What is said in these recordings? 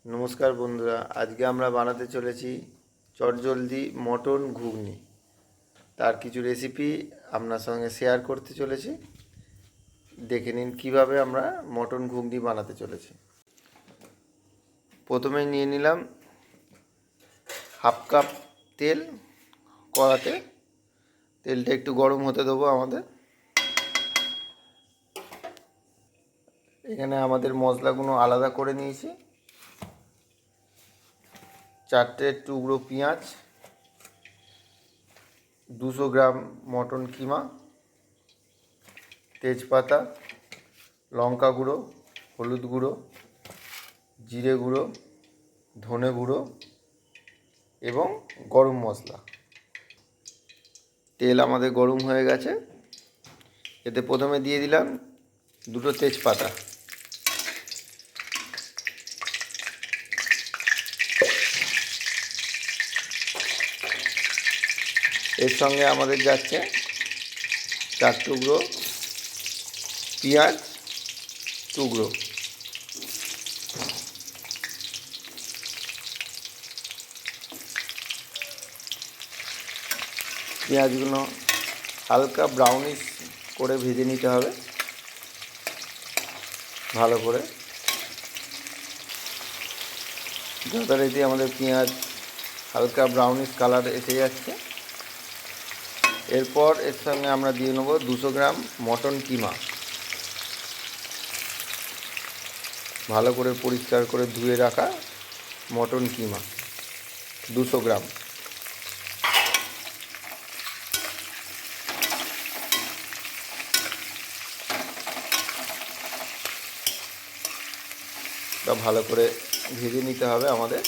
নমস্কার বন্ধুরা, আজকে আমরা বানাতে চলেছি চটজলদি মটন ঘুগনি। তার কিছু রেসিপি আপনার সঙ্গে শেয়ার করতে চলেছি। দেখে নিন কিভাবে আমরা মটন ঘুগনি বানাতে চলেছি। প্রথমেই নিয়ে নিলাম হাফ কাপ তেল কড়াতে। তেলটা একটু গরম হতে দেবো আমাদের। এখানে আমাদের মশলাগুলো আলাদা করে নিয়েছি। 4টে টুকরো পেঁয়াজ, 200 গ্রাম মটন কিমা, তেজপাতা, লঙ্কা গুঁড়ো, হলুদ গুঁড়ো, জিরে গুঁড়ো, ধনে গুঁড়ো এবং গরম মশলা। তেল আমাদের গরম হয়ে গেছে। এতে প্রথমে দিয়ে দিলাম 2টো তেজপাতা। এর সঙ্গে আমাদের যাচ্ছে 4 টুকরো পেঁয়াজ টুকরো। পেঁয়াজগুলো হালকা ব্রাউনিশ করে ভেজে নিতে হবে ভালো করে। যথারীতি আমাদের পেঁয়াজ হালকা ব্রাউনিশ কালার এসে যাচ্ছে। এরপর এর সঙ্গে আমরা দিয়ে নেব 200 গ্রাম মটন কিমা। ভালো করে পরিষ্কার করে ধুয়ে রাখা মটন কিমা 200 গ্রাম। তা ভালো করে ভেজে নিতে হবে আমাদের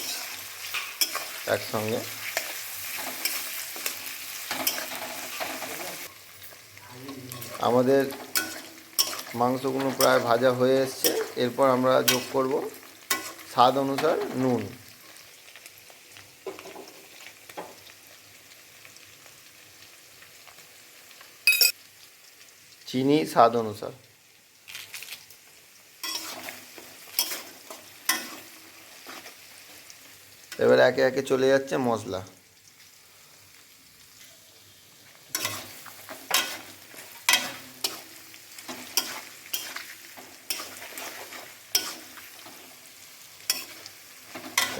একসঙ্গে। আমাদের মাংসগুলো প্রায় ভাজা হয়ে এসছে। এরপর আমরা যোগ করব স্বাদ অনুসার নুন। চিনি স্বাদ অনুসার। এবার একে একে চলে যাচ্ছে মশলা।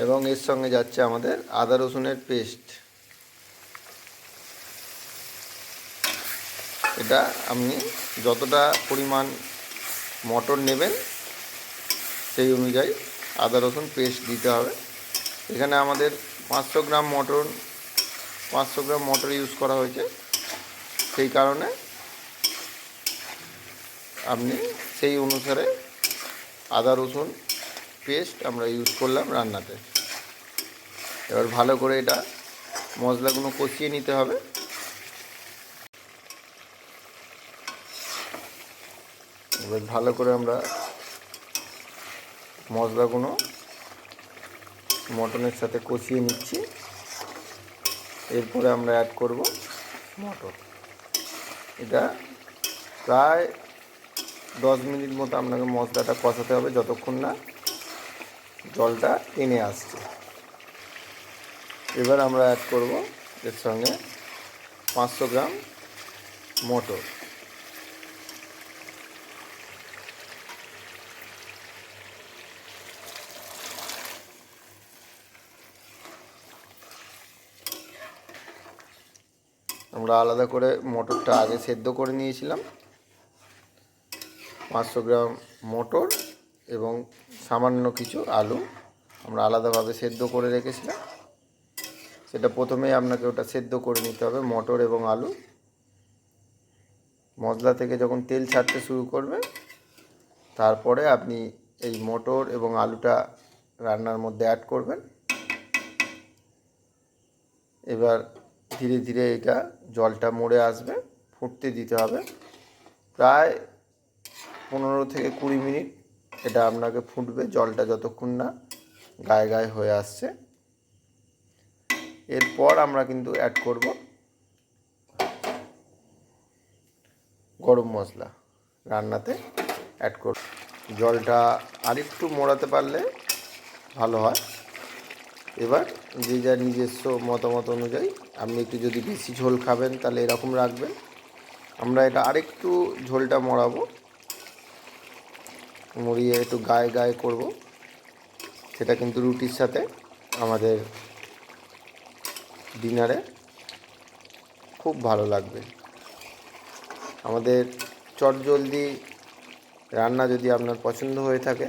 এবং এর সঙ্গে যাচ্ছে আমাদের আদা রসুনের পেস্ট। এটা আপনি যতটা পরিমাণ মটন নেবেন সেই অনুযায়ী আদা রসুন পেস্ট দিতে হবে। এখানে আমাদের 500 গ্রাম মটর ইউজ করা হয়েছে, সেই কারণে আপনি সেই অনুসারে আদা রসুন পেস্ট আমরা ইউজ করলাম রান্নাতে। এবার ভালো করে এটা মশলাগুলো কষিয়ে নিতে হবে। এবার ভালো করে আমরা মশলাগুলো মটনের সাথে কষিয়ে নিচ্ছি। এরপরে আমরা অ্যাড করব মটর। এটা প্রায় 10 মিনিট মতো আপনাকে মশলাটা কষাতে হবে, যতক্ষণ না জলটা টেনে আসছে। এবার আমরা অ্যাড করব এর সঙ্গে 500 গ্রাম মটর। আমরা আলাদা করে মটরটা আগে সেদ্ধ করে নিয়েছিলাম। 500 গ্রাম মটর এবং সামান্য কিছু আলু আমরা আলাদাভাবে সেদ্ধ করে রেখেছিলাম। সেটা প্রথমেই আপনাকে ওটা সেদ্ধ করে নিতে হবে, মটর এবং আলু। মশলা থেকে যখন তেল ছাড়তে শুরু করবে, তারপরে আপনি এই মটর এবং আলুটা রান্নার মধ্যে অ্যাড করবেন। এবার ধীরে ধীরে এটা জলটা মরে আসবে, ফুটতে দিতে হবে। প্রায় 15 থেকে 20 মিনিট এটা আপনাকে ফুটবে, জলটা যতক্ষণ না গায়ে গায়ে হয়ে আসছে। এরপর আমরা কিন্তু অ্যাড করব গরম মশলা। রান্নাতে অ্যাড করব। জলটা আরেকটু মোড়াতে পারলে ভালো হয়। এবার যে যার নিজস্ব মতামত অনুযায়ী আপনি একটু যদি বেশি ঝোল খাবেন তাহলে এরকম রাখবেন। আমরা এটা আরেকটু ঝোলটা মরাবো, মরিয়ে একটু গায়ে গায়ে করব। সেটা কিন্তু রুটির সাথে আমাদের ডিনারে খুব ভালো লাগবে। আমাদের চটজলদি রান্না যদি আপনার পছন্দ হয়ে থাকে,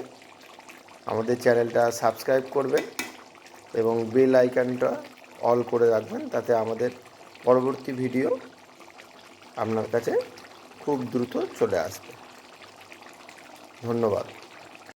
আমাদের চ্যানেলটা সাবস্ক্রাইব করবেন এবং বেল আইকনটা অল করে রাখবেন, তাতে আমাদের পরবর্তী ভিডিও আপনার কাছে খুব দ্রুত চলে আসবে। ধন্যবাদ।